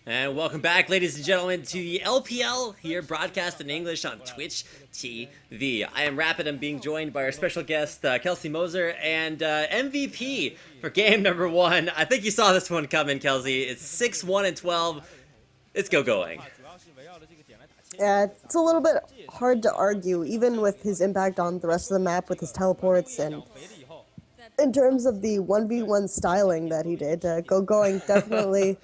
And welcome back, ladies and gentlemen, to the LPL here, broadcast in English on Twitch TV. I am Rapid. I'm being joined by our special guest, Kelsey Moser, and MVP for game number 1. I think you saw this one coming, Kelsey. It's 6-1-12. It's going. Yeah, it's a little bit hard to argue, even with his impact on the rest of the map with his teleports and in terms of the 1v1 styling that he did. Going definitely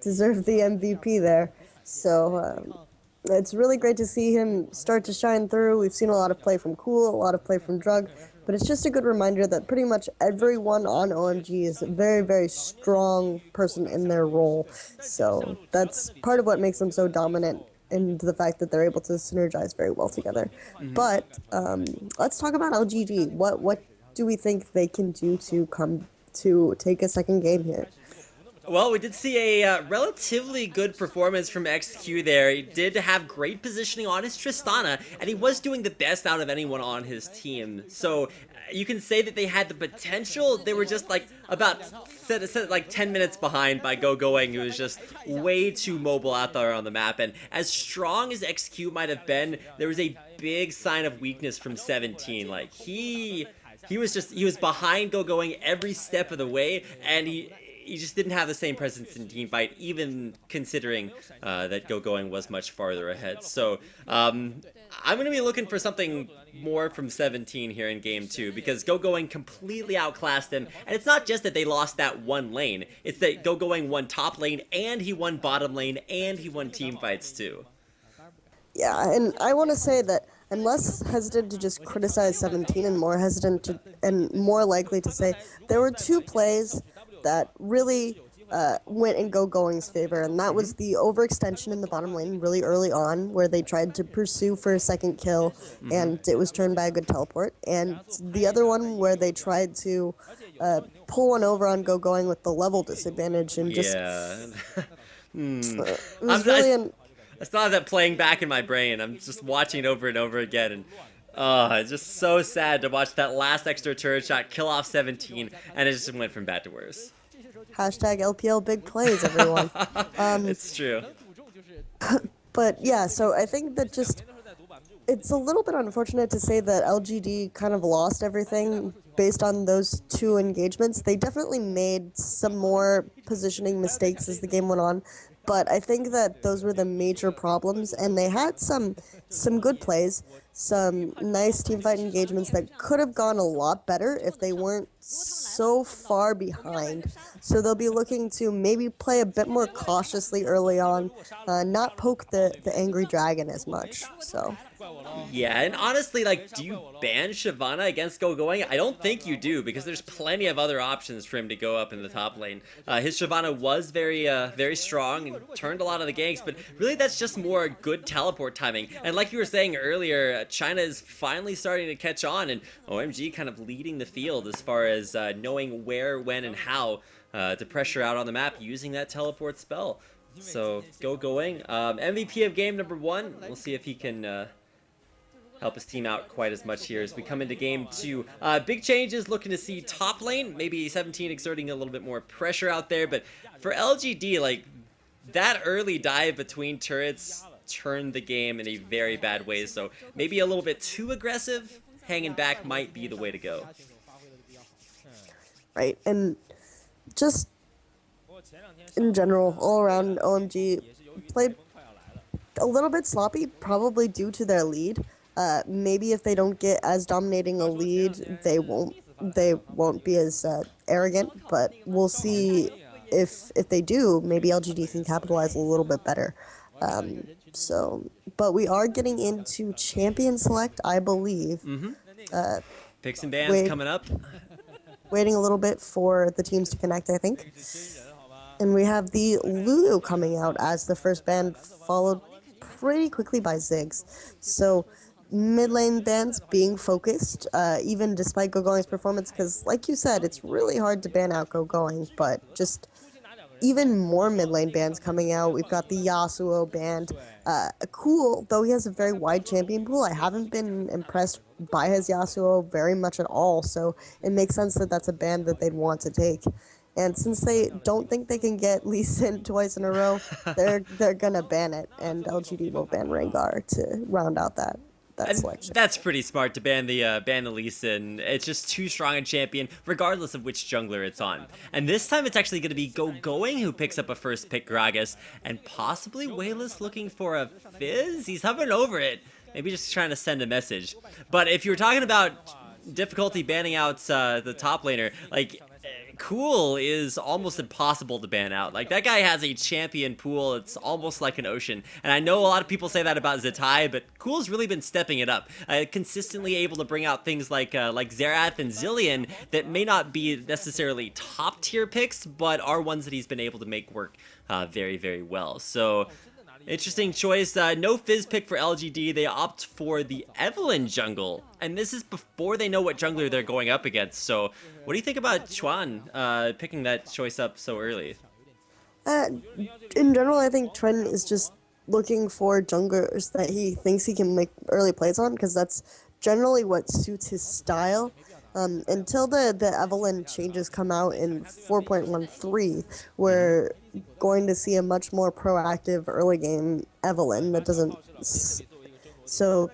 deserved the MVP there. So it's really great to see him start to shine through. We've seen a lot of play from Cool, a lot of play from Drug, but it's just a good reminder that pretty much everyone on OMG is a very, very strong person in their role. So that's part of what makes them so dominant, and the fact that they're able to synergize very well together. Mm-hmm. But let's talk about LGD. What do we think they can do to come to take a second game here? Well, we did see a relatively good performance from XQ there. He did have great positioning on his Tristana, and he was doing the best out of anyone on his team. So you can say that they had the potential. They were just like about like 10 minutes behind by Going, who was just way too mobile out there on the map. And as strong as XQ might have been, there was a big sign of weakness from 17. Like he was behind Going every step of the way, and he just didn't have the same presence in teamfight, even considering that Going was much farther ahead. So I'm going to be looking for something more from 17 here in Game 2, because Going completely outclassed him. And it's not just that they lost that one lane. It's that Going won top lane, and he won bottom lane, and he won teamfights too. Yeah, and I want to say that I'm less hesitant to just criticize 17 and more hesitant to, and more likely to say there were two plays that really went in Going's favor, and that was the overextension in the bottom lane really early on, where they tried to pursue for a second kill, and it was turned by a good teleport, and the other one where they tried to pull one over on Going with the level disadvantage, and just it was really I still have that playing back in my brain. I'm just watching it over and over again, and it's just so sad to watch that last extra turret shot kill off 17, and it just went from bad to worse. Hashtag LPL big plays, everyone. It's true. But yeah, so I think that just it's a little bit unfortunate to say that LGD kind of lost everything based on those two engagements. They definitely made some more positioning mistakes as the game went on, but I think that those were the major problems, and they had some good plays, some nice teamfight engagements that could have gone a lot better if they weren't so far behind. So they'll be looking to maybe play a bit more cautiously early on, not poke the angry dragon as much. So. Yeah, and honestly, like, do you ban Shyvana against Going? I don't think you do, because there's plenty of other options for him to go up in the top lane. His Shyvana was very strong and turned a lot of the ganks, but really that's just more good teleport timing. And like you were saying earlier, China is finally starting to catch on, and OMG kind of leading the field as far as knowing where, when, and how to pressure out on the map using that teleport spell. So, Going. MVP of game number 1. We'll see if he can help his team out quite as much here as we come into game 2. Big changes, looking to see top lane, maybe 17 exerting a little bit more pressure out there, but for LGD, like, that early dive between turrets turned the game in a very bad way, so maybe a little bit too aggressive. Hanging back might be the way to go. Right, and just in general, all around, OMG played a little bit sloppy, probably due to their lead. Maybe if they don't get as dominating a lead, they won't be as arrogant. But we'll see if they do. Maybe LGD can capitalize a little bit better. But we are getting into champion select, I believe. Picks and bans coming up. Waiting a little bit for the teams to connect, I think. And we have the Lulu coming out as the first ban, followed pretty quickly by Ziggs. So mid lane bans being focused, even despite Going's performance, because like you said, it's really hard to ban out Going, but just even more mid lane bans coming out. We've got the Yasuo banned. Cool, though he has a very wide champion pool, I haven't been impressed by his Yasuo very much at all, so it makes sense that that's a ban that they'd want to take. And since they don't think they can get Lee Sin twice in a row, they're gonna ban it, and LGD will ban Rengar to round out that And selection. that's pretty smart to ban the Lee Sin. It's just too strong a champion, regardless of which jungler it's on. And this time it's actually going to be Going who picks up a first pick Gragas, and possibly Wayless looking for a Fizz? He's hovering over it. Maybe just trying to send a message. But if you were talking about difficulty banning out the top laner, like, Cool is almost impossible to ban out. Like, that guy has a champion pool. It's almost like an ocean. And I know a lot of people say that about Zatai, but Cool's really been stepping it up. Consistently able to bring out things like Xerath and Zillion that may not be necessarily top tier picks, but are ones that he's been able to make work very, very well. So, interesting choice. No Fizz pick for LGD. They opt for the Evelynn jungle. And this is before they know what jungler they're going up against. So what do you think about Chuan picking that choice up so early? In general, I think Trent is just looking for junglers that he thinks he can make early plays on, because that's generally what suits his style. Until the Evelynn changes come out in 4.13, we're going to see a much more proactive early game Evelynn that doesn't... So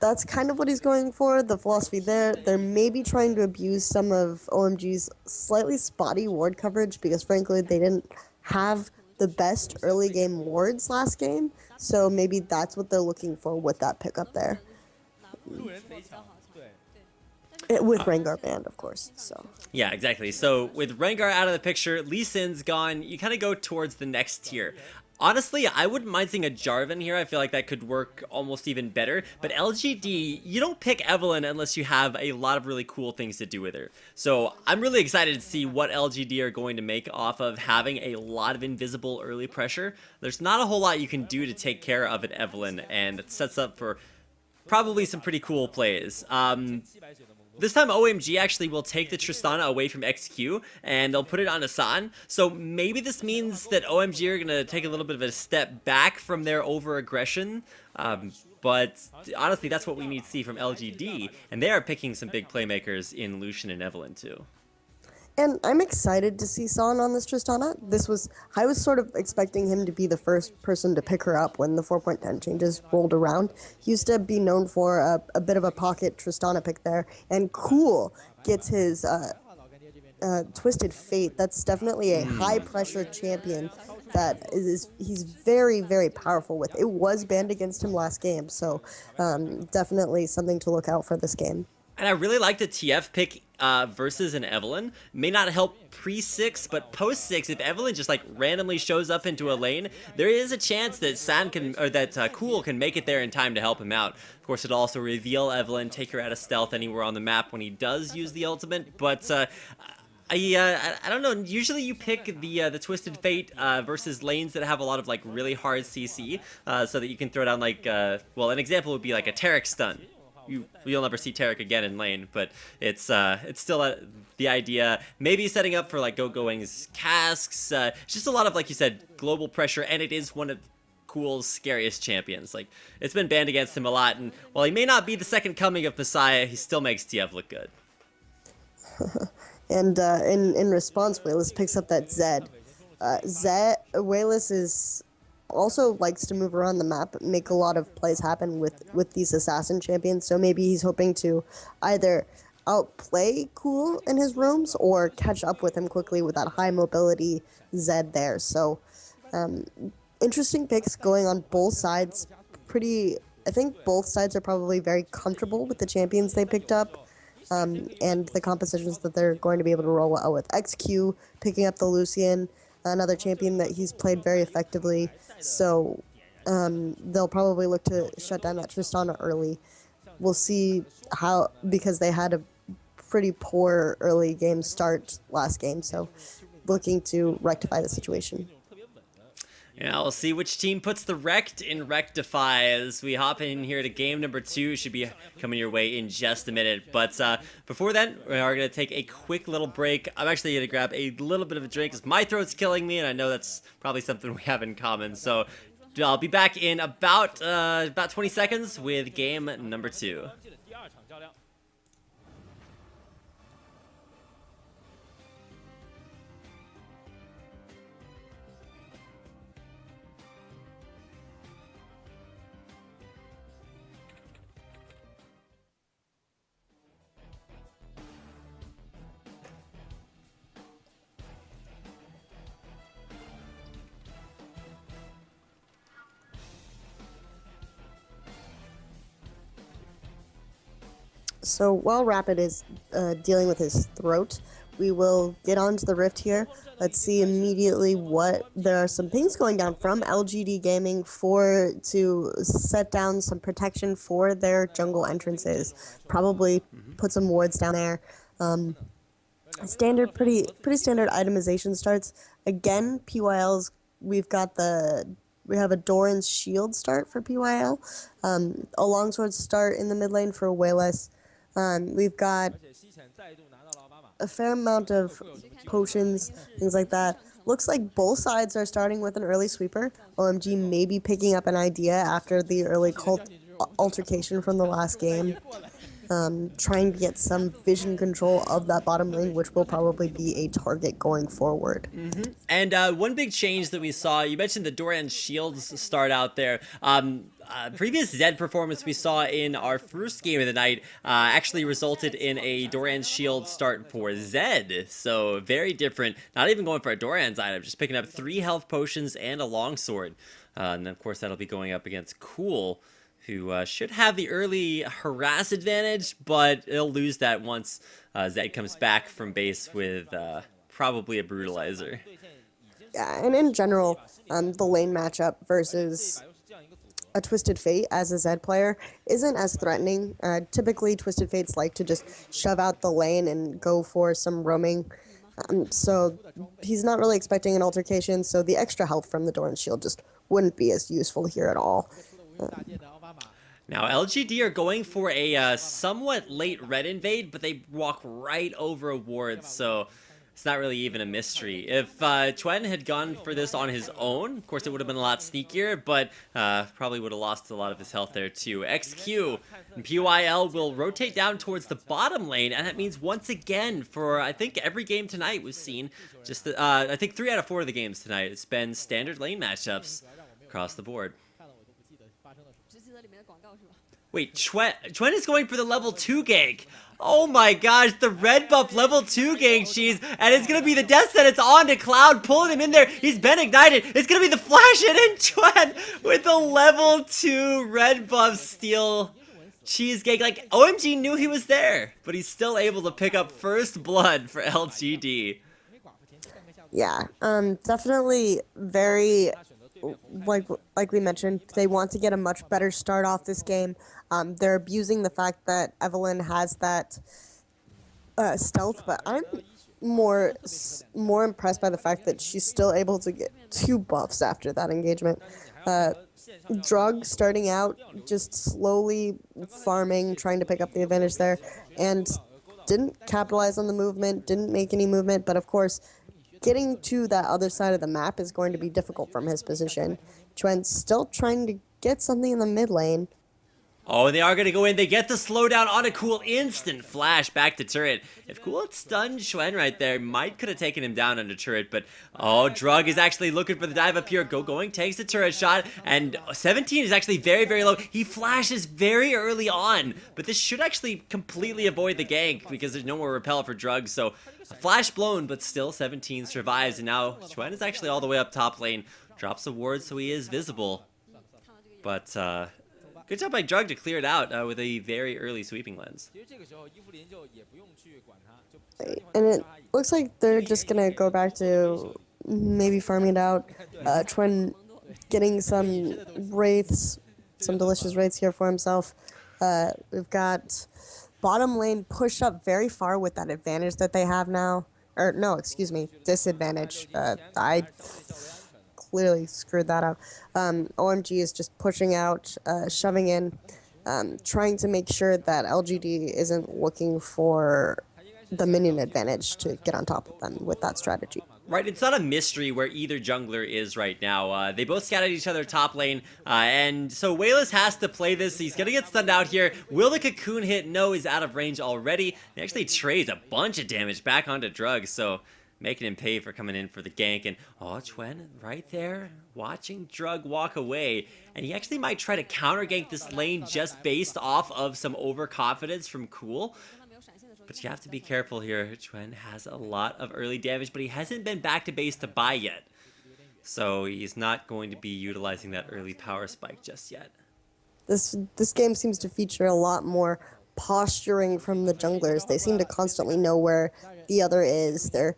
that's kind of what he's going for, the philosophy there. They're maybe trying to abuse some of OMG's slightly spotty ward coverage, because frankly they didn't have the best early game wards last game, so maybe that's what they're looking for with that pickup there. With Rengar banned, of course. So yeah, exactly. So with Rengar out of the picture, Lee Sin's gone, you kind of go towards the next tier. Honestly, I wouldn't mind seeing a Jarvan here. I feel like that could work almost even better. But LGD, you don't pick Evelynn unless you have a lot of really cool things to do with her. So I'm really excited to see what LGD are going to make off of having a lot of invisible early pressure. There's not a whole lot you can do to take care of an Evelynn, and it sets up for probably some pretty cool plays. This time OMG actually will take the Tristana away from XQ, and they'll put it on Asan. So maybe this means that OMG are going to take a little bit of a step back from their over-aggression. But honestly, that's what we need to see from LGD. And they are picking some big playmakers in Lucian and Evelynn too. And I'm excited to see Son on this Tristana. I was sort of expecting him to be the first person to pick her up when the 4.10 changes rolled around. He used to be known for a bit of a pocket Tristana pick there, and Cool gets his Twisted Fate. That's definitely a high-pressure champion that he's very, very powerful with. It was banned against him last game, so definitely something to look out for this game. And I really like the TF pick versus an Evelynn. May not help pre-6, but post-6, if Evelynn just like randomly shows up into a lane, there is a chance that Cool can make it there in time to help him out. Of course, it'll also reveal Evelynn, take her out of stealth anywhere on the map when he does use the ultimate, but I don't know. Usually you pick the Twisted Fate versus lanes that have a lot of like really hard CC, so that you can throw down like well, an example would be like a Taric stun. You'll never see Taric again in lane, but it's still the idea. Maybe setting up for like Going's casks. Just a lot of, like you said, global pressure, and it is one of Cool's scariest champions. Like, it's been banned against him a lot, and while he may not be the second coming of Messiah, he still makes TF look good. And in response, Wayless picks up that Zed. Wayless is also likes to move around the map, make a lot of plays happen with these assassin champions, so maybe he's hoping to either outplay Cool in his roams or catch up with him quickly with that high mobility Zed there. So interesting picks going on both sides. I think both sides are probably very comfortable with the champions they picked up, and the compositions that they're going to be able to roll out with. XQ picking up the Lucian, another champion that he's played very effectively. So they'll probably look to shut down that Tristana early. We'll see how, because they had a pretty poor early game start last game, so looking to rectify the situation. Yeah, we'll see which team puts the Rect in Rectify as we hop in here to game number 2. Should be coming your way in just a minute. But before then, we are going to take a quick little break. I'm actually going to grab a little bit of a drink because my throat's killing me, and I know that's probably something we have in common. So I'll be back in about 20 seconds with game number 2. So while Rapid is dealing with his throat, we will get onto the Rift here. Let's see immediately what there are some things going down from LGD Gaming to set down some protection for their jungle entrances. Probably put some wards down there. Standard, pretty standard itemization starts. Again, PYL's we have a Doran's Shield start for PYL, a longsword start in the mid lane for Wayless. We've got a fair amount of potions, things like that. Looks like both sides are starting with an early sweeper. OMG may be picking up an idea after the early altercation from the last game. Trying to get some vision control of that bottom lane, which will probably be a target going forward. And one big change that we saw, you mentioned the Doran's Shields start out there. Previous Zed performance we saw in our first game of the night actually resulted in a Doran's Shield start for Zed. So very different. Not even going for a Doran's item, just picking up 3 health potions and a longsword. And then, of course, that'll be going up against Cool, who should have the early harass advantage, but he'll lose that once Zed comes back from base with probably a brutalizer. Yeah, and in general, the lane matchup versus a Twisted Fate as a Zed player isn't as threatening. Typically, Twisted Fates like to just shove out the lane and go for some roaming. So he's not really expecting an altercation, so the extra health from the Doran's Shield just wouldn't be as useful here at all. Now, LGD are going for a somewhat late red invade, but they walk right over wards, so it's not really even a mystery. If Chuen had gone for this on his own, of course it would have been a lot sneakier, but probably would have lost a lot of his health there too. XQ and PYL will rotate down towards the bottom lane, and that means once again, for I think every game tonight we've seen, just I think 3 out of 4 of the games tonight, it's been standard lane matchups across the board. Wait, Chuen is going for the level 2 gank. Oh my gosh, the red buff level 2 gank, cheese. And it's going to be the death sentence on to Cloud, pulling him in there. He's been ignited. It's going to be the flash hit in Chuen with the level 2 red buff steal cheese gank. Like, OMG knew he was there, but he's still able to pick up first blood for LGD. Yeah, definitely very, like we mentioned, they want to get a much better start off this game. They're abusing the fact that Evelynn has that stealth, but I'm more impressed by the fact that she's still able to get 2 buffs after that engagement. Drug starting out, just slowly farming, trying to pick up the advantage there, and didn't capitalize on the movement, didn't make any movement, but of course, getting to that other side of the map is going to be difficult from his position. Chuen's still trying to get something in the mid lane. Oh, and they are going to go in. They get the slowdown on a Cool. Instant flash back to turret. If Cool had stunned Chuen right there, might could have taken him down under turret, but oh, Drug is actually looking for the dive up here. Going, takes the turret shot, and 17 is actually very, very low. He flashes very early on, but this should actually completely avoid the gank because there's no more repel for Drug, so a flash blown, but still 17 survives, and now Chuen is actually all the way up top lane. Drops a ward, so he is visible, but good job by Drug to clear it out with a very early sweeping lens. And it looks like they're just going to go back to maybe farming it out. Chuen getting some wraiths, some delicious wraiths here for himself. We've got bottom lane pushed up very far with that advantage that they have now. Or no, excuse me, disadvantage. I clearly screwed that up. OMG is just pushing out, shoving in, trying to make sure that LGD isn't looking for the minion advantage to get on top of them with that strategy. Right, it's not a mystery where either jungler is right now. They both scattered each other top lane, and so Wayless has to play this. He's going to get stunned out here. Will the cocoon hit? No, he's out of range already. He actually trades a bunch of damage back onto Drug, so making him pay for coming in for the gank. And oh, Chuen right there watching Drug walk away, and he actually might try to counter gank this lane just based off of some overconfidence from Cool. But you have to be careful here. Chuen has a lot of early damage, but he hasn't been back to base to buy yet, so he's not going to be utilizing that early power spike just yet. This game seems to feature a lot more posturing from the junglers. They seem to constantly know where the other is. They're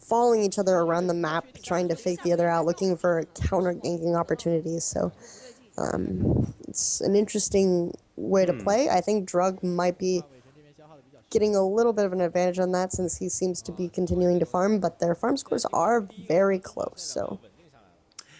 following each other around the map, trying to fake the other out, looking for counter-ganking opportunities. So it's an interesting way to play. I think Drug might be getting a little bit of an advantage on that since he seems to be continuing to farm, but their farm scores are very close. So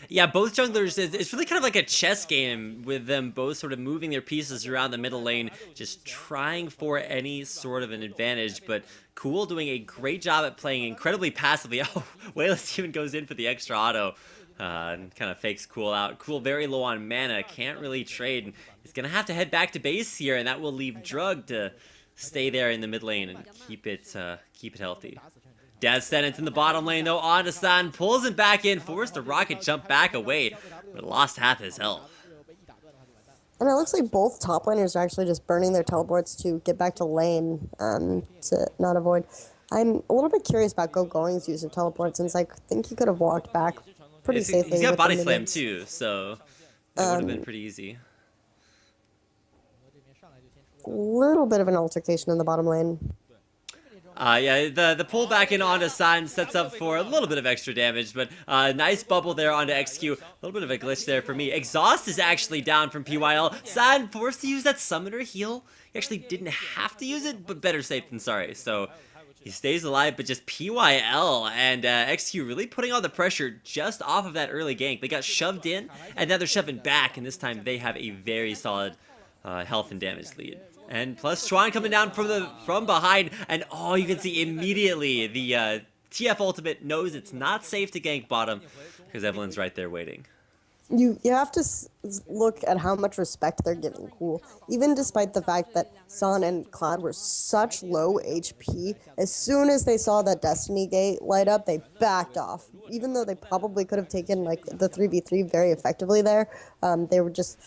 yeah, both junglers, it's really kind of like a chess game with them both sort of moving their pieces around the middle lane, just trying for any sort of an advantage. But Cool doing a great job at playing incredibly passively. Oh, Wayless even goes in for the extra auto and kind of fakes Cool out. Cool very low on mana, can't really trade. He's going to have to head back to base here, and that will leave Drug to stay there in the mid lane and keep it healthy. Dad's Sentence in the bottom lane, though. Ondasan pulls him back in, forced the rocket jump back away, but lost half his health. And it looks like both top laners are actually just burning their teleports to get back to lane to not avoid. I'm a little bit curious about Going's use of teleports, since I think he could have walked back pretty safely. He's got body slam too, so that would have been pretty easy. A little bit of an altercation in the bottom lane. Yeah, the pull back in onto San sets up for a little bit of extra damage, but nice bubble there onto XQ. A little bit of a glitch there for me. Exhaust is actually down from PYL. San forced to use that summoner heal. He actually didn't have to use it, but better safe than sorry. So he stays alive, but just PYL and XQ really putting all the pressure just off of that early gank. They got shoved in, and now they're shoving back, and this time they have a very solid health and damage lead. And plus Chuan coming down from behind, and oh, you can see immediately the TF ultimate knows it's not safe to gank bottom because Evelyn's right there waiting. You have to look at how much respect they're giving Cool. Even despite the fact that Son and Cloud were such low HP, as soon as they saw that Destiny Gate light up, they backed off. Even though they probably could have taken like the 3v3 very effectively there, they were just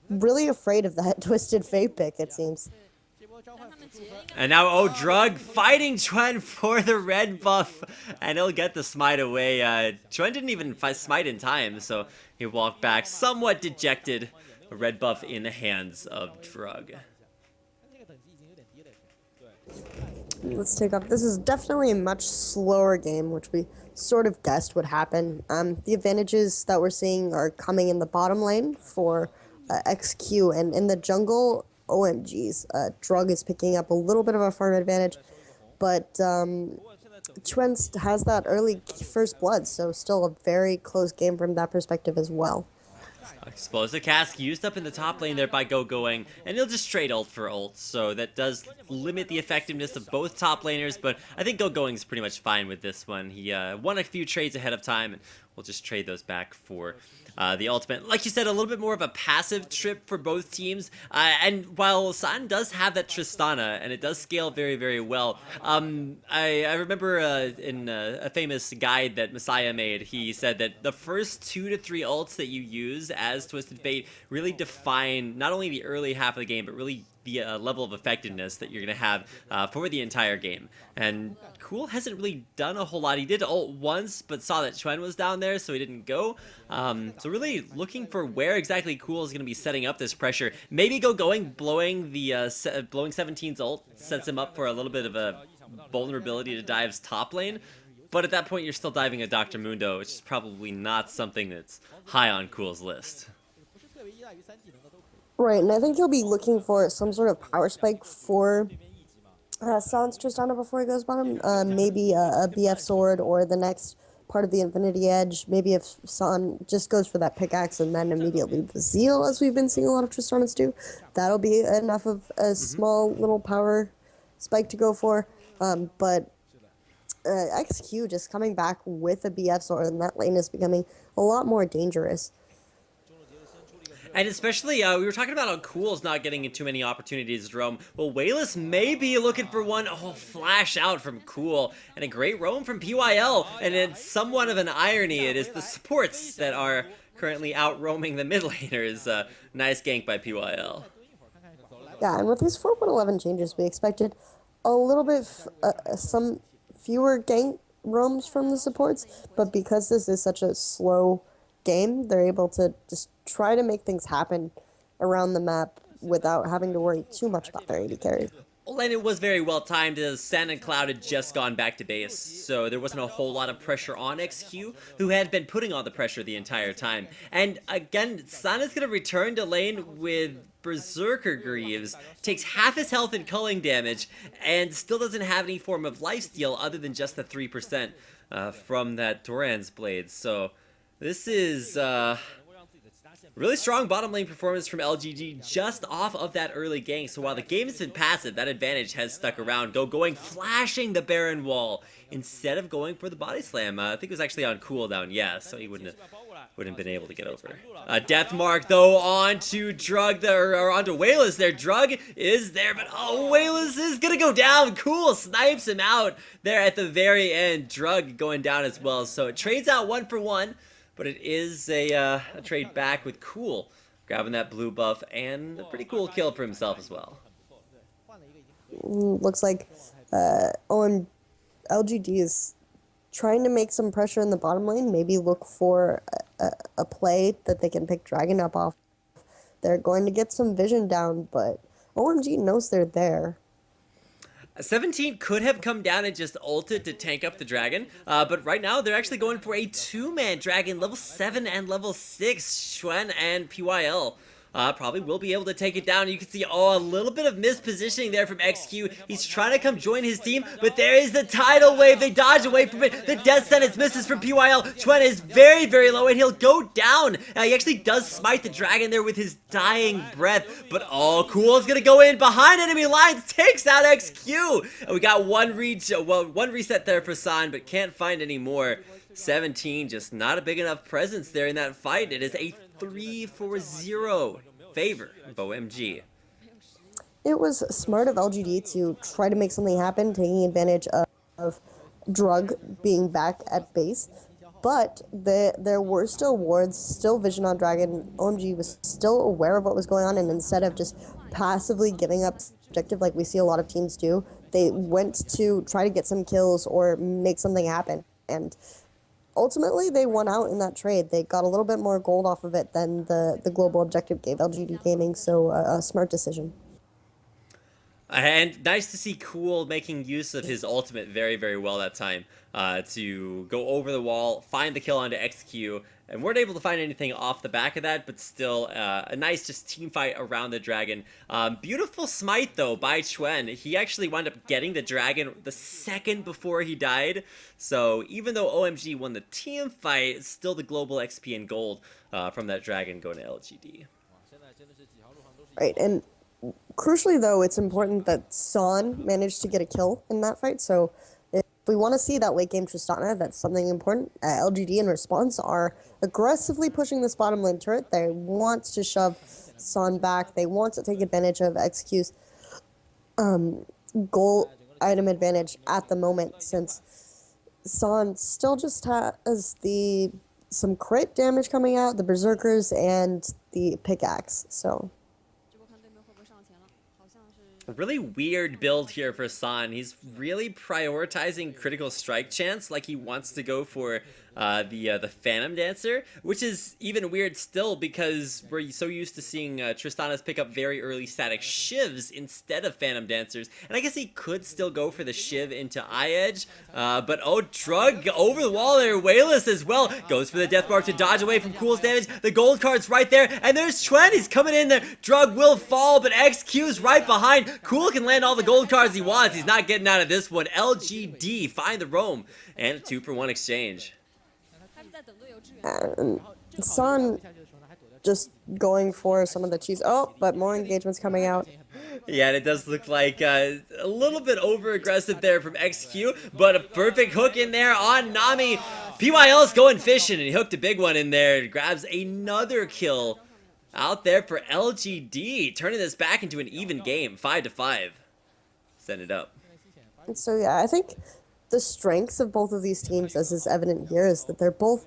really afraid of that Twisted Fate pick, it seems. And now, oh, Drug fighting Chuan for the red buff, and he'll get the smite away. Chuan didn't even smite in time, so he walked back somewhat dejected. A red buff in the hands of Drug. Let's take up. This is definitely a much slower game, which we sort of guessed would happen. The advantages that we're seeing are coming in the bottom lane for XQ, and in the jungle, OMGs. Drug is picking up a little bit of a farm advantage, but Chuan has that early first blood, so still a very close game from that perspective as well. Explosive Cask used up in the top lane there by Going, and he'll just trade ult for ult, so that does limit the effectiveness of both top laners, but I think Going's pretty much fine with this one. He won a few trades ahead of time, and we'll just trade those back for the ultimate. Like you said, a little bit more of a passive trip for both teams, and while San does have that Tristana, and it does scale very, very well, I remember in a famous guide that Messiah made, he said that the first 2 to 3 ults that you use as Twisted Fate really define not only the early half of the game, but really the level of effectiveness that you're going to have for the entire game. And Cool hasn't really done a whole lot. He did ult once, but saw that Chuan was down there, so he didn't go. So really looking for where exactly Cool is going to be setting up this pressure. Maybe Going, blowing 17's ult sets him up for a little bit of a vulnerability to Dive's top lane. But at that point, you're still diving a Dr. Mundo, which is probably not something that's high on Cool's list. Right, and I think he'll be looking for some sort of power spike for San's Tristana before he goes bottom. Maybe a BF sword or the next part of the Infinity Edge. Maybe if San just goes for that pickaxe and then immediately the Zeal, as we've been seeing a lot of Tristanas do, that'll be enough of a small little power spike to go for. But XQ just coming back with a BF sword, and that lane is becoming a lot more dangerous. And especially, we were talking about how Cool's not getting too many opportunities to roam. Well, Wayless may be looking for one. Oh, flash out from Cool. And a great roam from PYL. And it's somewhat of an irony. It is the supports that are currently out roaming the mid laners. Nice gank by PYL. Yeah, and with these 4.11 changes, we expected a little bit, some fewer gank roams from the supports. But because this is such a slow game, they're able to just try to make things happen around the map without having to worry too much about their AD carry. Well, and it was very well timed as Sand and Cloud had just gone back to base, so there wasn't a whole lot of pressure on XQ, who had been putting on the pressure the entire time. And again, San is going to return to lane with Berserker Greaves, takes half his health in culling damage, and still doesn't have any form of lifesteal other than just the 3% from that Doran's Blade. So this is really strong bottom lane performance from LGD just off of that early gank. So while the game has been passive, that advantage has stuck around. Flashing the Baron Wall instead of going for the body slam. I think it was actually on cooldown, yeah, so he wouldn't have been able to get over. Death Mark though onto Drug there, or onto Wayless there. Drug is there, but oh, Wayless is gonna go down. Cool snipes him out there at the very end. Drug going down as well. So it trades out 1 for 1. But it is a trade back with Cool grabbing that blue buff and a pretty cool kill for himself as well. Looks like LGD is trying to make some pressure in the bottom lane, maybe look for a play that they can pick Dragon up off. They're going to get some vision down, but OMG knows they're there. 17 could have come down and just ulted to tank up the dragon, but right now they're actually going for a 2-man dragon, level 7 and level 6. Xuan and PYL probably will be able to take it down. You can see, a little bit of mispositioning there from XQ. He's trying to come join his team, but there is the tidal wave. They dodge away from it. The death sentence misses from PYL. Xuan is very, very low, and he'll go down. He actually does smite the dragon there with his dying breath, but Cool is gonna go in behind enemy lines, takes out XQ. And we got one reset there for San, but can't find any more. 17, just not a big enough presence there in that fight. It is a 3-4-0 favor of OMG. It was smart of LGD to try to make something happen, taking advantage of Drug being back at base. But there were still wards, still vision on Dragon. OMG was still aware of what was going on, and instead of just passively giving up objective like we see a lot of teams do, they went to try to get some kills or make something happen. And ultimately, they won out in that trade. They got a little bit more gold off of it than the global objective gave LGD Gaming, so a smart decision. And nice to see Cool making use of his ultimate very, very well that time to go over the wall, find the kill onto XQ, and weren't able to find anything off the back of that, but still a nice just team fight around the dragon. Beautiful smite though by Xuan. He actually wound up getting the dragon the second before he died. So even though OMG won the team fight, it's still the global XP and gold from that dragon going to LGD. Right, and crucially though, it's important that San managed to get a kill in that fight. So if we want to see that late game Tristana, that's something important. LGD in response are aggressively pushing this bottom lane turret. They want to shove San back. They want to take advantage of XQ's goal item advantage at the moment, since San still just has some crit damage coming out, the Berserkers, and the pickaxe. So a really weird build here for San. He's really prioritizing critical strike chance, like he wants to go for the Phantom Dancer, which is even weird still because we're so used to seeing Tristanas pick up very early static shivs instead of Phantom Dancers. And I guess he could still go for the shiv into eye edge, but Drug over the wall there. Wayless as well goes for the death mark to dodge away from Cool's damage. The gold card's right there, and there's Xuan. He's coming in there. Drug will fall, but XQ's right behind. Cool can land all the gold cards he wants. He's not getting out of this one. LGD find the roam and a 2-for-1 exchange. San just going for some of the cheese. But more engagements coming out. Yeah, and it does look like a little bit over-aggressive there from XQ, but a perfect hook in there on Nami. PYL's going fishing, and he hooked a big one in there. Grabs another kill out there for LGD, turning this back into an even game, 5-5. Send it up. So yeah, I think the strengths of both of these teams, as is evident here, is that they're both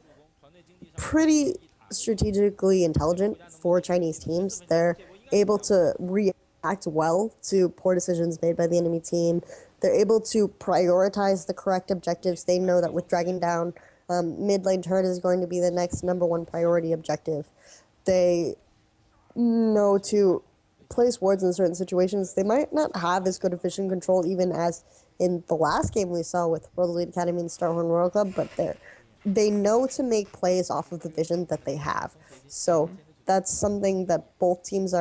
pretty strategically intelligent for Chinese teams. They're able to react well to poor decisions made by the enemy team. They're able to prioritize the correct objectives. They know that with Dragon down, mid lane turret is going to be the next #1 priority objective. They know to place wards in certain situations, they might not have as good a vision control even as in the last game we saw with World Elite Academy and Starhorn Royal Club, but they know to make plays off of the vision that they have. So that's something that both teams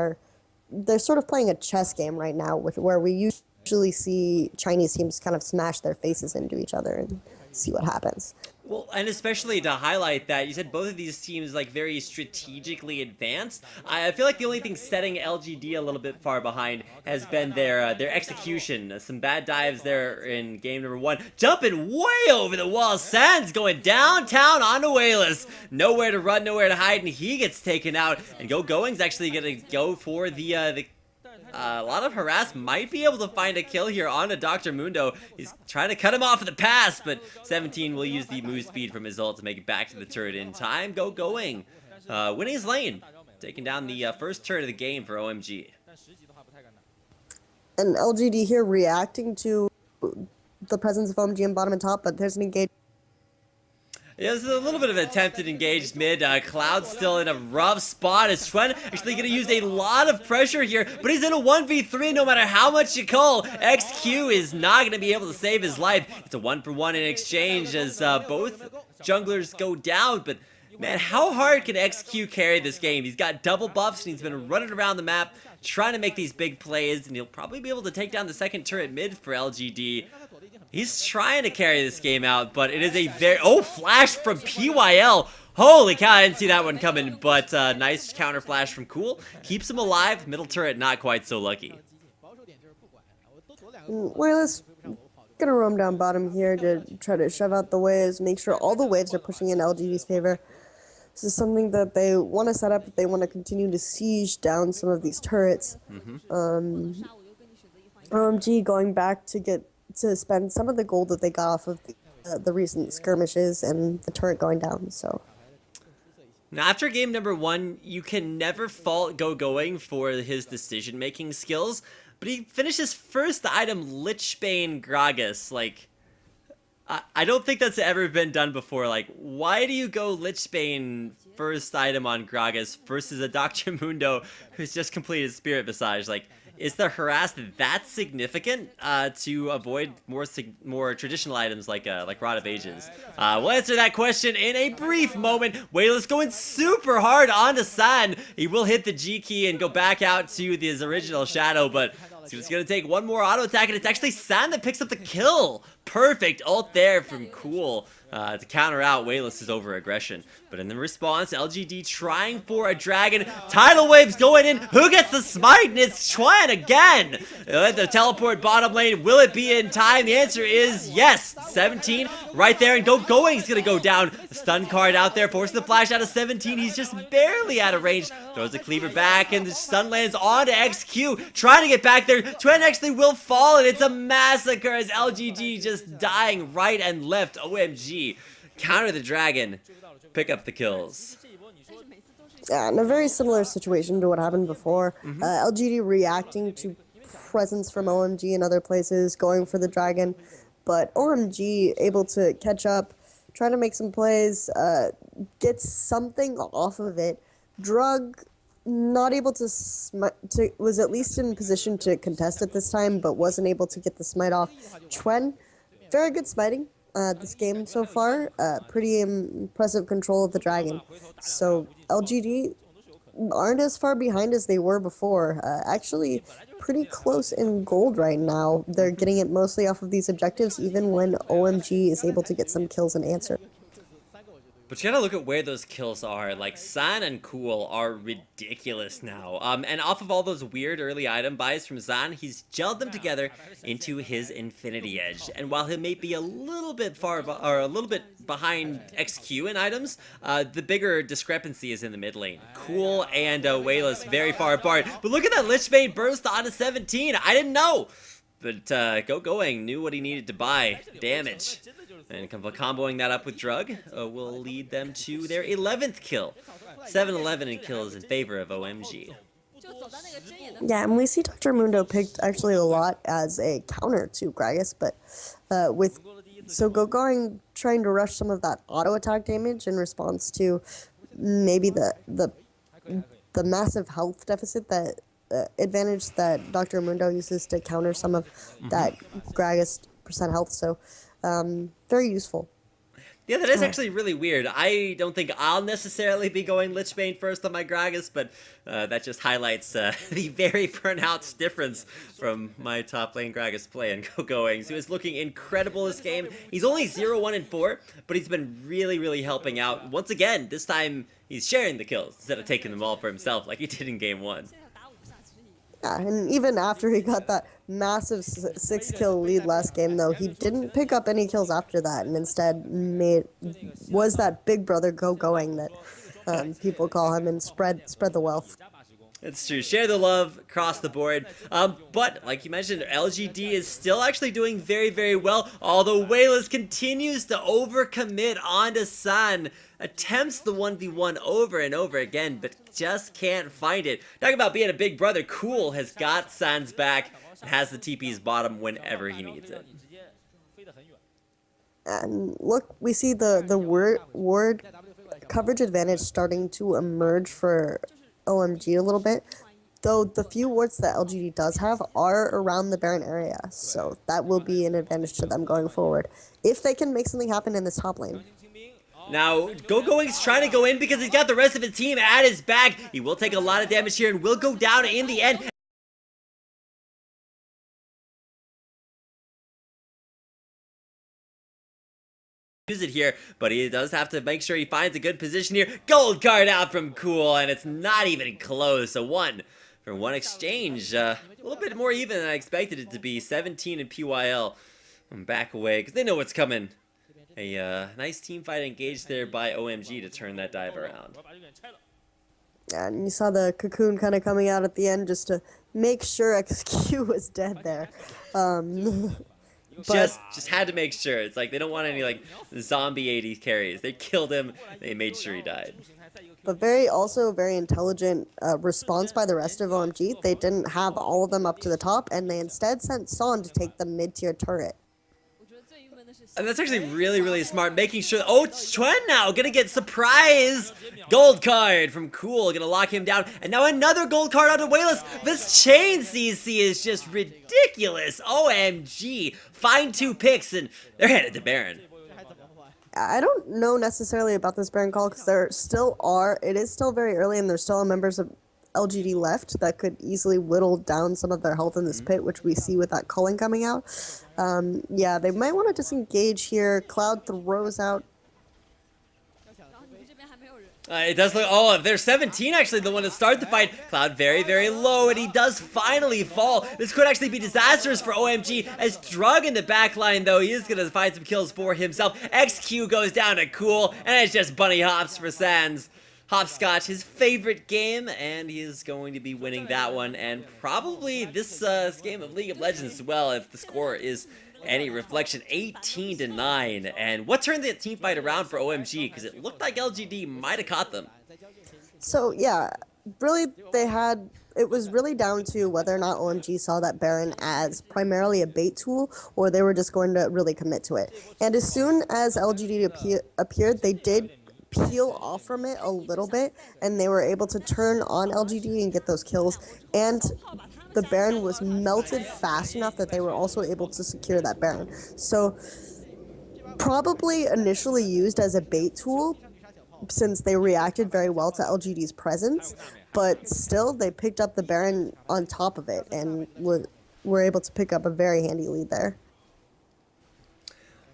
they're sort of playing a chess game right now, where we usually see Chinese teams kind of smash their faces into each other and see what happens. Well, and especially to highlight that, you said both of these teams like very strategically advanced. I feel like the only thing setting LGD a little bit far behind has been their execution. Some bad dives there in game number 1. Jumping way over the wall. Sands going downtown onto Wayless. Nowhere to run, nowhere to hide, and he gets taken out. And Going's actually going to go for the a lot of harass might be able to find a kill here on a Dr. Mundo. He's trying to cut him off of the pass, but 17 will use the move speed from his ult to make it back to the turret in time. Going. Winning his lane. Taking down the first turret of the game for OMG. And LGD here reacting to the presence of OMG in bottom and top, but there's an engage. Yeah, this is a little bit of an attempted engaged mid. Cloud's still in a rough spot. Is Chuen actually going to use a lot of pressure here, but he's in a 1v3 no matter how much you call. XQ is not going to be able to save his life. It's a 1-for-1 in exchange as both junglers go down, but man, how hard can XQ carry this game? He's got double buffs and he's been running around the map trying to make these big plays, and he'll probably be able to take down the second turret mid for LGD. He's trying to carry this game out, but it is a very... Oh, flash from PYL. Holy cow, I didn't see that one coming, but nice counter flash from Cool. Keeps him alive. Middle turret not quite so lucky. Wayless gonna roam down bottom here to try to shove out the waves, make sure all the waves are pushing in LGD's favor. This is something that they want to set up if they want to continue to siege down some of these turrets. OMG going back to spend some of the gold that they got off of the recent skirmishes and the turret going down. So now, after game number 1, you can never fault Going for his decision-making skills, but he finishes first item Lichbane Gragas. Like, I don't think that's ever been done before. Like, why do you go Lichbane first item on Gragas versus a Dr. Mundo who's just completed Spirit Visage? Like, is the harass that significant to avoid more traditional items like Rod of Ages? We'll answer that question in a brief moment. Wayless going super hard onto San. He will hit the G key and go back out to his original Shadow, but it's going to take one more auto attack, and it's actually San that picks up the kill. Perfect ult there from Cool to counter out Wayless's over-aggression. But in the response, LGD trying for a dragon. Tidal waves going in. Who gets the smite? And it's Chuen again. The teleport bottom lane. Will it be in time? The answer is yes. 17 right there, and Going's going to go down. The stun card out there, forcing the flash out of 17. He's just barely out of range. Throws the cleaver back, and the stun lands onto XQ. Trying to get back there. Chuen actually will fall, and it's a massacre as LGD just dying right and left. OMG. Counter the dragon. Pick up the kills. Yeah, in a very similar situation to what happened before. LGD reacting to presence from OMG in other places, going for the dragon, but OMG able to catch up, trying to make some plays, get something off of it. Drug not able to was at least in position to contest it this time, but wasn't able to get the smite off. Chuen, very good smiting this game so far. Pretty impressive control of the dragon. So LGD aren't as far behind as they were before. Actually, pretty close in gold right now. They're getting it mostly off of these objectives, even when OMG is able to get some kills and answer. But you gotta look at where those kills are. Like, San and Cool are ridiculous now. And off of all those weird early item buys from Zan, he's gelled them together into his Infinity Edge. And while he may be a little bit a little bit behind XQ in items, the bigger discrepancy is in the mid lane. Cool and Wayless very far apart. But look at that Lichbane burst onto 17. I didn't know. But Going knew what he needed to buy. Damage. And comboing that up with Drug will lead them to their 11th kill. 7-11 in kills in favor of OMG. Yeah, and we see Dr. Mundo picked actually a lot as a counter to Gragas, but Going trying to rush some of that auto attack damage in response to maybe the massive health deficit that advantage that Dr. Mundo uses to counter some of that Gragas percent health. So very useful. Yeah, that is actually really weird. I don't think I'll necessarily be going Lichbane first on my Gragas, but that just highlights the very pronounced difference from my top lane Gragas play and Goings, who is looking incredible this game. He's only 0-1-4, but he's been really, really helping out. Once again, this time he's sharing the kills instead of taking them all for himself like he did in game 1. Yeah, and even after he got that massive 6-kill lead last game, though, he didn't pick up any kills after that, and instead was that big brother going that people call him, and spread the wealth. It's true. Share the love across the board. But, like you mentioned, LGD is still actually doing very, very well, although Wayless continues to overcommit onto Sun. Attempts the 1v1 over and over again, but just can't find it. Talking about being a big brother, Cool has got Sun's back and has the TP's bottom whenever he needs it. And look, we see the ward coverage advantage starting to emerge for OMG a little bit, though the few wards that LGD does have are around the Baron area, so that will be an advantage to them going forward, if they can make something happen in this top lane. Now, Going's trying to go in because he's got the rest of his team at his back. He will take a lot of damage here and will go down in the end. Use it here, but he does have to make sure he finds a good position here. Gold card out from Cool, and it's not even close. A 1-for-1 exchange. A little bit more even than I expected it to be. 17 in PYL. I'm back away because they know what's coming. A nice team fight engaged there by OMG to turn that dive around. And you saw the cocoon kind of coming out at the end just to make sure XQ was dead there. Just had to make sure. It's like they don't want any like zombie 80 carries. They killed him. They made sure he died. But also very intelligent response by the rest of OMG. They didn't have all of them up to the top, and they instead sent Son to take the mid-tier turret. And that's actually really, really smart, making sure... Oh, Chuen now gonna get surprise! Gold card from Cool, gonna lock him down. And now another gold card onto Wayless. This chain CC is just ridiculous. OMG. Find 2 picks, and they're headed to Baron. I don't know necessarily about this Baron call, because it is still very early, and there's still members of LGD left that could easily whittle down some of their health in this pit, which we see with that culling coming out. Yeah, they might want to disengage here. Cloud throws out. It does look... Oh, if there's 17 actually the one that started the fight. Cloud very, very low, and he does finally fall. This could actually be disastrous for OMG, as Drug in the backline, though, he is going to find some kills for himself. XQ goes down to Cool, and it's just bunny hops for Sans. Hopscotch, his favorite game, and he is going to be winning that one, and probably this game of League of Legends as well, if the score is any reflection. 18-9, and what turned the team fight around for OMG? Because it looked like LGD might have caught them. So yeah, really it was really down to whether or not OMG saw that Baron as primarily a bait tool, or they were just going to really commit to it. And as soon as LGD appeared, they did peel off from it a little bit, and they were able to turn on LGD and get those kills, and the Baron was melted fast enough that they were also able to secure that Baron. So probably initially used as a bait tool, since they reacted very well to LGD's presence, but still they picked up the Baron on top of it and were able to pick up a very handy lead there.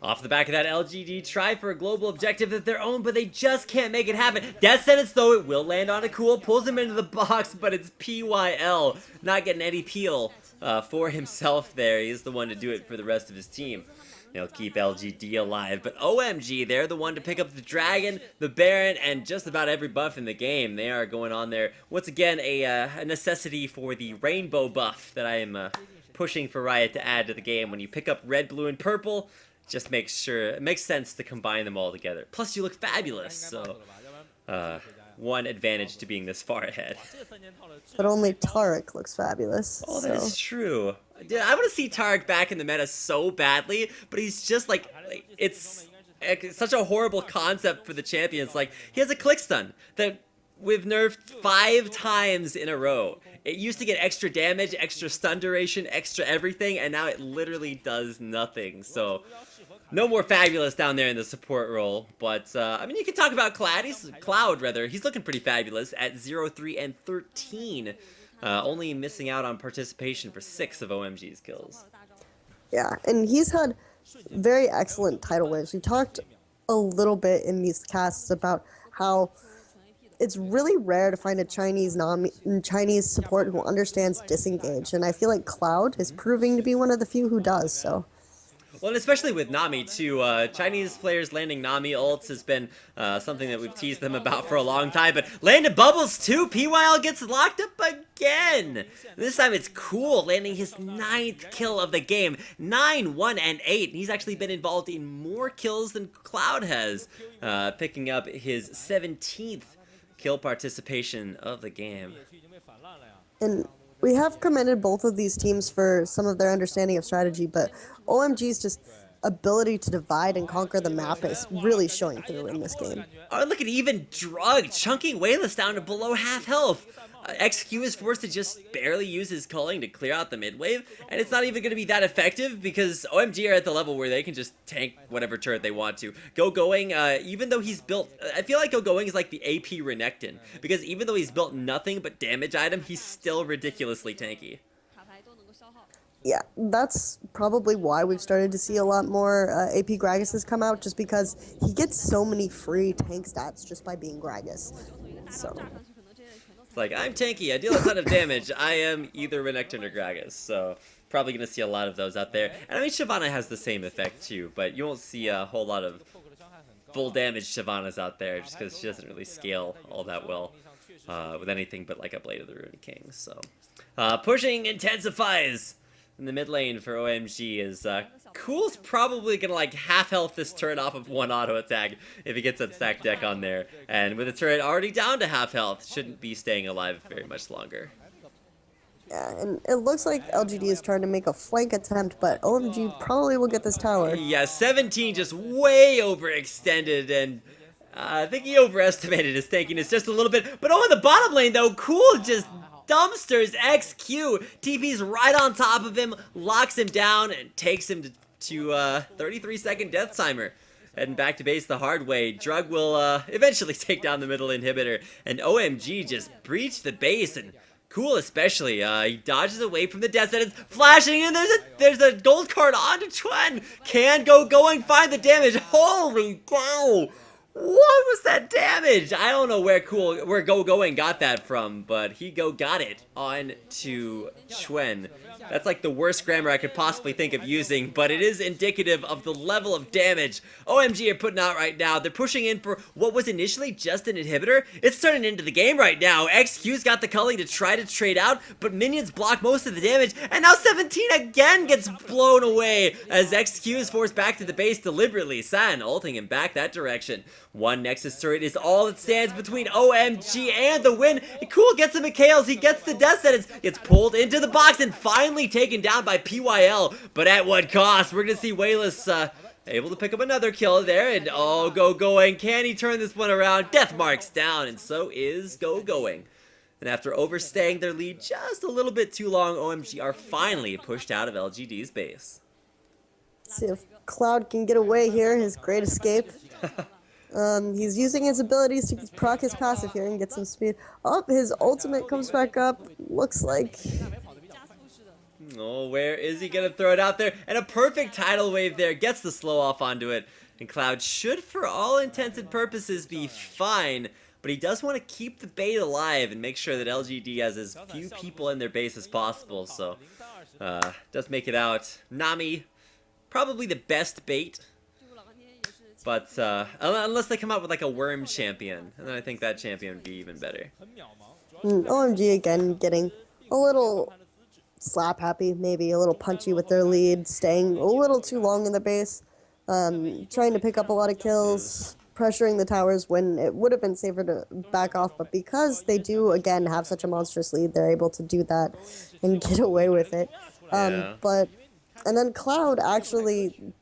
Off the back of that, LGD try for a global objective of their own, but they just can't make it happen. Death sentence, though, it will land on a Cool, pulls him into the box, but it's PYL not getting any peel for himself there. He's the one to do it for the rest of his team. He'll keep LGD alive, but OMG, they're the one to pick up the Dragon, the Baron, and just about every buff in the game. They are going on there. Once again, a necessity for the rainbow buff that I am pushing for Riot to add to the game. When you pick up red, blue, and purple, just make sure it makes sense to combine them all together. Plus, you look fabulous, so one advantage to being this far ahead. But only Taric looks fabulous. Oh, that is true. Dude, I want to see Taric back in the meta so badly, but he's just like it's such a horrible concept for the champions. Like, he has a click stun that we've nerfed 5 times in a row. It used to get extra damage, extra stun duration, extra everything, and now it literally does nothing. So, no more Fabulous down there in the support role. But, I mean, you can talk about Cloud, rather. He's looking pretty fabulous at 0, 3, and 13. Only missing out on participation for 6 of OMG's kills. Yeah, and he's had very excellent title waves. We talked a little bit in these casts about how it's really rare to find a Chinese support who understands disengage, and I feel like Cloud is proving to be one of the few who does so. Well, and especially with Nami, too. Chinese players landing Nami ults has been something that we've teased them about for a long time. But landed Bubbles, too. PYL gets locked up again. This time it's Cool, landing his 9th kill of the game. 9, 1, and 8. He's actually been involved in more kills than Cloud has, picking up his 17th kill participation of the game. And we have commended both of these teams for some of their understanding of strategy, but OMG's just ability to divide and conquer the map is really showing through in this game. Oh, look at even Drug chunking Wayless down to below half health. XQ is forced to just barely use his culling to clear out the mid wave, and it's not even going to be that effective because OMG are at the level where they can just tank whatever turret they want to. Going, even though he's built, I feel like Going is like the AP Renekton, because even though he's built nothing but damage item, he's still ridiculously tanky. Yeah, that's probably why we've started to see a lot more AP Gragas's come out, just because he gets so many free tank stats just by being Gragas. So it's like, I'm tanky, I deal a ton of damage, I am either Renekton or Gragas, so probably going to see a lot of those out there. And I mean, Shyvana has the same effect too, but you won't see a whole lot of full damage Shyvanas out there, just because she doesn't really scale all that well with anything but like a Blade of the Rune King. So, pushing intensifies in the mid lane for OMG is Cool's probably gonna like half health this turret off of 1 auto attack if he gets that stack deck on there, and with the turret already down to half health, shouldn't be staying alive very much longer. yeah, and it looks like LGD is trying to make a flank attempt, but OMG probably will get this tower. Yeah, 17 just way overextended, and I think he overestimated his tankiness just a little bit. But in the bottom lane though, Cool just dumpsters XQ, TP's right on top of him, locks him down, and takes him to 33-second death timer. Heading back to base the hard way. Drug will eventually take down the middle inhibitor, and OMG just breached the base, and Cool especially. He dodges away from the death sentence, flashing, and there's a gold card onto Chuen. Can Going find the damage? Holy cow! What was that damage? I don't know where Going got that from, but he got it on to Chuen. That's like the worst grammar I could possibly think of using, but it is indicative of the level of damage OMG are putting out right now. They're pushing in for what was initially just an inhibitor. It's turning into the game right now. XQ's got the culling to try to trade out, but minions block most of the damage, and now 17 again gets blown away as XQ is forced back to the base deliberately. San ulting him back that direction. One Nexus turret is all that stands between OMG and the win. Cool gets him a Kales. He gets the death sentence, gets pulled into the box, and finally taken down by PYL. But at what cost? We're going to see Wayless able to pick up another kill there. And Going. Can he turn this one around? Death marks down, and so is Going. And after overstaying their lead just a little bit too long, OMG are finally pushed out of LGD's base. Let's see if Cloud can get away here, his great escape. He's using his abilities to proc his passive here and get some speed. Oh, his ultimate comes back up. Looks like... Oh, where is he going to throw it out there? And a perfect tidal wave there. Gets the slow off onto it. And Cloud should, for all intents and purposes, be fine. But he does want to keep the bait alive and make sure that LGD has as few people in their base as possible. So, does make it out. Nami, probably the best bait. But unless they come out with like a worm champion, and then I think that champion would be even better. OMG again getting a little slap happy, maybe a little punchy with their lead, staying a little too long in the base, trying to pick up a lot of kills, pressuring the towers when it would have been safer to back off, but because they do again have such a monstrous lead, they're able to do that and get away with it. And then Cloud actually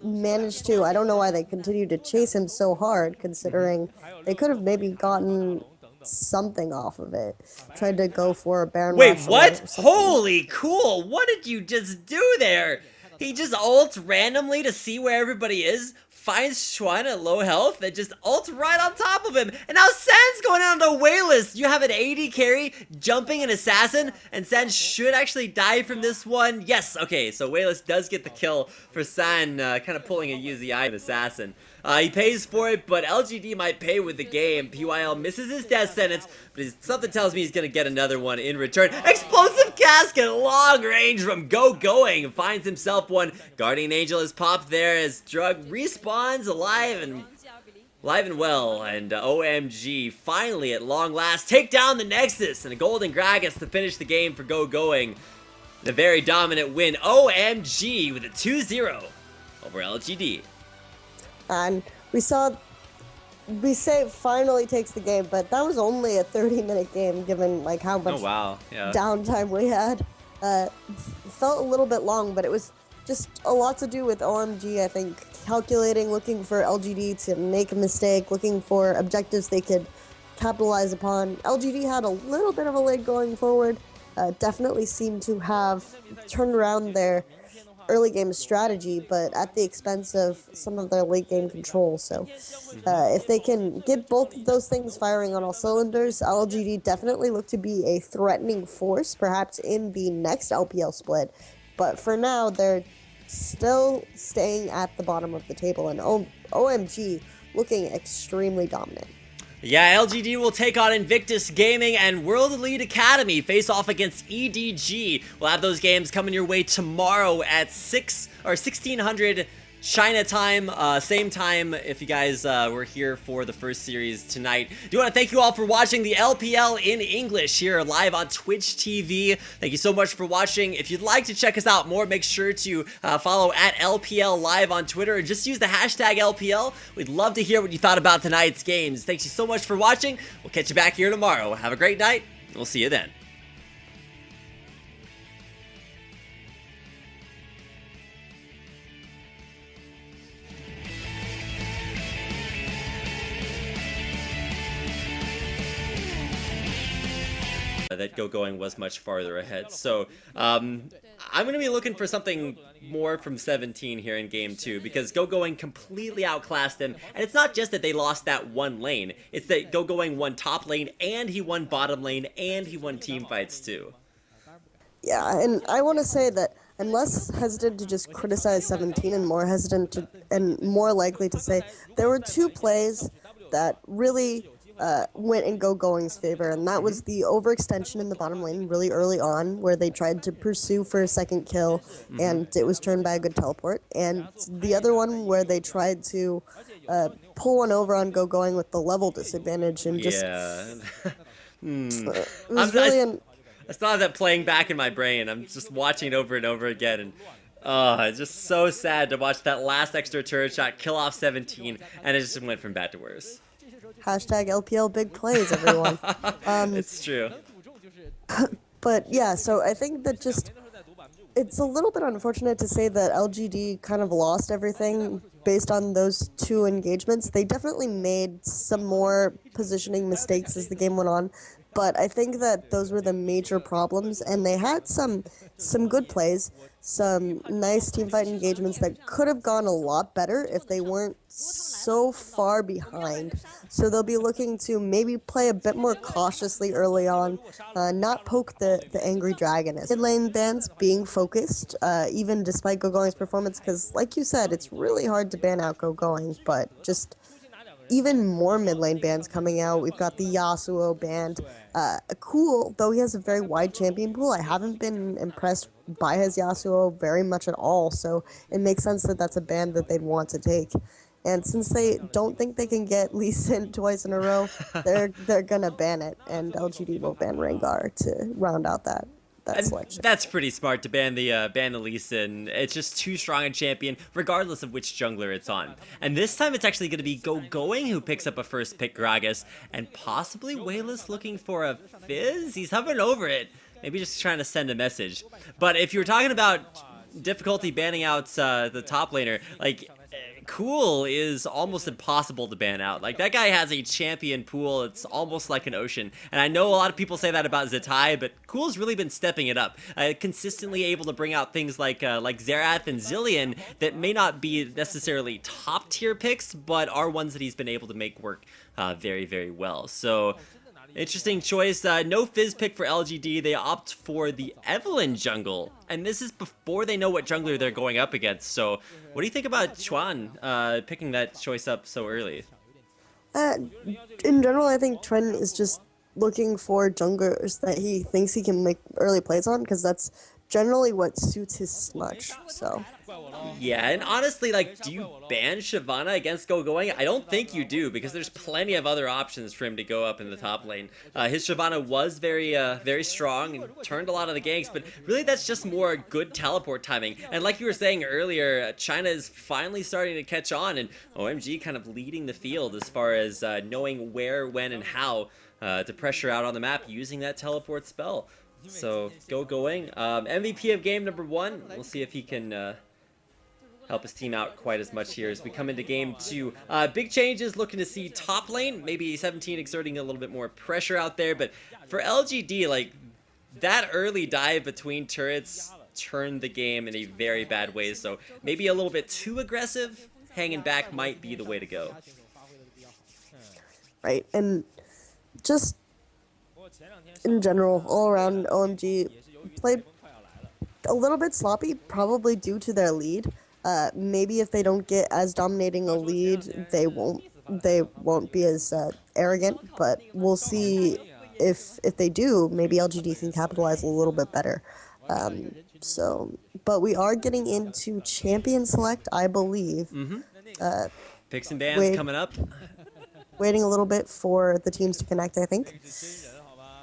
managed to, I don't know why they continued to chase him so hard, considering they could have maybe gotten something off of it. Tried to go for a Baron Wait, Rush what? or something. Holy cool! What did you just do there? He just ults randomly to see where everybody is, finds Xuan at low health, and just ults right on top of him. And now San's going on the waylist. You have an AD carry jumping an assassin, and San should actually die from this one. Yes, okay, so waylist does get the kill for San, kind of pulling a UZI assassin. He pays for it, but LGD might pay with the game. PYL misses his death sentence, but something tells me he's going to get another one in return. Explosive casket, long range from Going. Finds himself one. Guardian Angel is popped there as Drug respawns alive and well. And OMG finally at long last take down the Nexus and a golden Gragas to finish the game for Going. The very dominant win. OMG with a 2-0 over LGD. And we say it finally takes the game, but that was only a 30-minute game given like how much downtime we had. Felt a little bit long, but it was just a lot to do with OMG, I think, calculating, looking for LGD to make a mistake, looking for objectives they could capitalize upon. LGD had a little bit of a leg going forward, definitely seemed to have turned around their early game strategy, but at the expense of some of their late game control. So if they can get both of those things firing on all cylinders, LGD definitely look to be a threatening force, perhaps in the next LPL split. But for now, they're still staying at the bottom of the table, and OMG looking extremely dominant. Yeah, LGD will take on Invictus Gaming and World Elite Academy face off against EDG. We'll have those games coming your way tomorrow at 1600 China time, same time if you guys were here for the first series tonight. Do want to thank you all for watching the LPL in English here live on Twitch TV. Thank you so much for watching. If you'd like to check us out more, make sure to follow at LPL Live on Twitter and just use the hashtag LPL. We'd love to hear what you thought about tonight's games. Thank you so much for watching. We'll catch you back here tomorrow. Have a great night. We'll see you then. That Going was much farther ahead. So I'm going to be looking for something more from 17 here in game 2, because Going completely outclassed him. And it's not just that they lost that one lane, it's that Going won top lane and he won bottom lane and he won team fights too. Yeah, and I want to say that I'm less hesitant to just criticize 17 and more hesitant to, and more likely to say there were two plays that really went in Going's favor, and that was the overextension in the bottom lane really early on, where they tried to pursue for a second kill, and it was turned by a good teleport, and the other one where they tried to pull one over on Going with the level disadvantage, and just it was really I still have that playing back in my brain. I'm just watching it over and over again, and it's just so sad to watch that last extra turret shot kill off 17, and it just went from bad to worse. Hashtag LPL big plays, everyone. It's true. But yeah, so I think that just, it's a little bit unfortunate to say that LGD kind of lost everything based on those two engagements. They definitely made some more positioning mistakes as the game went on, but I think that those were the major problems, and they had some good plays, some nice teamfight engagements that could have gone a lot better if they weren't so far behind. So they'll be looking to maybe play a bit more cautiously early on, not poke the angry dragon. Mid lane bans being focused, even despite Going's performance, because like you said, it's really hard to ban out Going, but just even more mid lane bans coming out. We've got the Yasuo band. Cool, though he has a very wide champion pool. I haven't been impressed by his Yasuo very much at all, so it makes sense that that's a ban that they'd want to take. And since they don't think they can get Lee Sin twice in a row, they're gonna ban it, and LGD will ban Rengar to round out that selection. That's pretty smart to ban the Lee Sin. It's just too strong a champion, regardless of which jungler it's on. And this time it's actually going to be Going who picks up a first pick Gragas, and possibly Wayless looking for a Fizz? He's hovering over it. Maybe just trying to send a message. But if you were talking about difficulty banning out the top laner, like, Cool is almost impossible to ban out. Like, that guy has a champion pool. It's almost like an ocean. And I know a lot of people say that about Zatai, but Cool's really been stepping it up. Consistently able to bring out things like Xerath and Zillion that may not be necessarily top tier picks, but are ones that he's been able to make work very, very well. So, interesting choice. No Fizz pick for LGD. They opt for the Evelynn jungle. And this is before they know what jungler they're going up against. So what do you think about Chuan picking that choice up so early? In general, I think Trent is just looking for junglers that he thinks he can make early plays on, because that's generally what suits his smudge. So yeah, and honestly, like, do you ban Shyvana against Going? I don't think you do, because there's plenty of other options for him to go up in the top lane. His Shyvana was very strong and turned a lot of the ganks, but really that's just more good teleport timing. And like you were saying earlier, China is finally starting to catch on, and OMG kind of leading the field as far as knowing where, when, and how to pressure out on the map using that teleport spell. So, Going. MVP of game number 1. We'll see if he can help his team out quite as much here as we come into game 2. Big changes, looking to see top lane. Maybe 17 exerting a little bit more pressure out there. But for LGD, like, that early dive between turrets turned the game in a very bad way. So, maybe a little bit too aggressive. Hanging back might be the way to go. Right, and just in general, all around, OMG played a little bit sloppy, probably due to their lead. Maybe if they don't get as dominating a lead, they won't be as arrogant. But we'll see if they do. Maybe LGD can capitalize a little bit better. But we are getting into champion select, I believe. Picks and bans coming up. Waiting a little bit for the teams to connect, I think.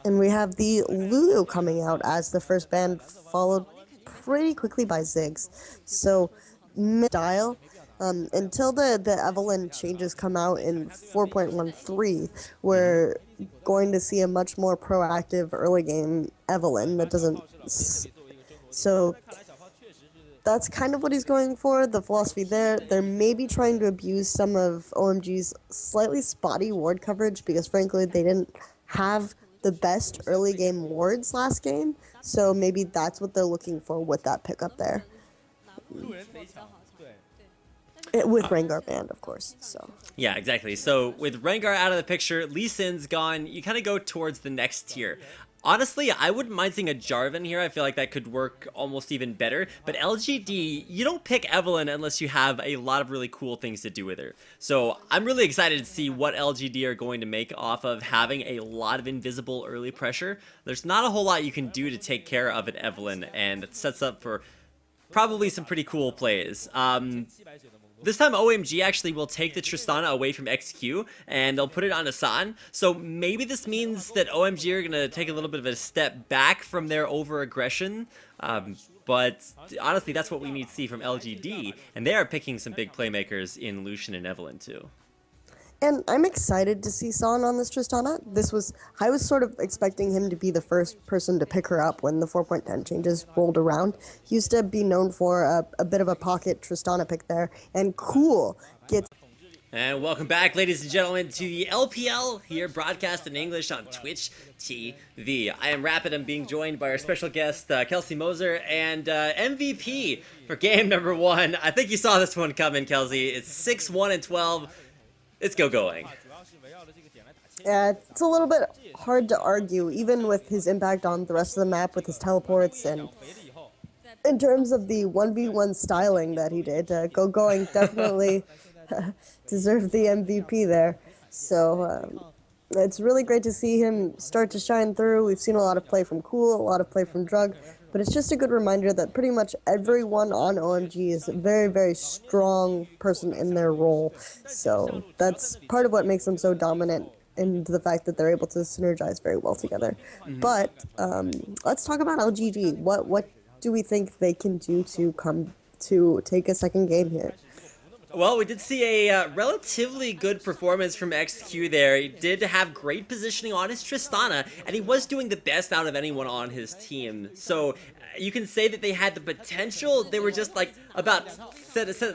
And we have the Lulu coming out as the first ban, followed pretty quickly by Ziggs. So, mid-dial, until the Evelynn changes come out in 4.13, we're going to see a much more proactive early game Evelynn that doesn't... So, that's kind of what he's going for, the philosophy there. They're maybe trying to abuse some of OMG's slightly spotty ward coverage, because frankly they didn't have the best early game wards last game, so maybe that's what they're looking for with that pickup there. With Rengar banned, of course. So yeah, exactly. So with Rengar out of the picture, Lee Sin's gone, you kind of go towards the next tier. Honestly, I wouldn't mind seeing a Jarvan here. I feel like that could work almost even better. But LGD, you don't pick Evelynn unless you have a lot of really cool things to do with her. So I'm really excited to see what LGD are going to make off of having a lot of invisible early pressure. There's not a whole lot you can do to take care of an Evelynn, and it sets up for probably some pretty cool plays. This time OMG actually will take the Tristana away from XQ, and they'll put it on Asan. So maybe this means that OMG are going to take a little bit of a step back from their over-aggression. But honestly, that's what we need to see from LGD. And they are picking some big playmakers in Lucian and Evelynn too. And I'm excited to see San on this Tristana. I was sort of expecting him to be the first person to pick her up when the 4.10 changes rolled around. He used to be known for a bit of a pocket Tristana pick there, and Cool gets... And welcome back, ladies and gentlemen, to the LPL here, broadcast in English on Twitch TV. I am Rapid. I'm being joined by our special guest, Kelsey Moser, and MVP for game number 1. I think you saw this one coming, Kelsey. It's 6-1-12. Let's Going. Yeah, it's a little bit hard to argue, even with his impact on the rest of the map with his teleports, and in terms of the 1v1 styling that he did, Going definitely deserved the MVP there. So it's really great to see him start to shine through. We've seen a lot of play from Cool, a lot of play from Drug, but it's just a good reminder that pretty much everyone on OMG is a very, very strong person in their role. So that's part of what makes them so dominant, and the fact that they're able to synergize very well together. But let's talk about LGD. What do we think they can do to come to take a second game here? Well, we did see a relatively good performance from XQ there. He did have great positioning on his Tristana, and he was doing the best out of anyone on his team. So you can say that they had the potential. They were just like about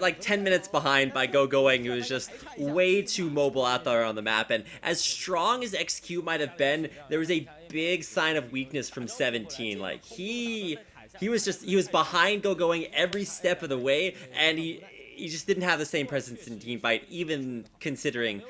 like 10 minutes behind by Going, who was just way too mobile out there on the map. And as strong as XQ might have been, there was a big sign of weakness from 17. Like he was behind Going every step of the way, and he just didn't have the same presence in team fight, even considering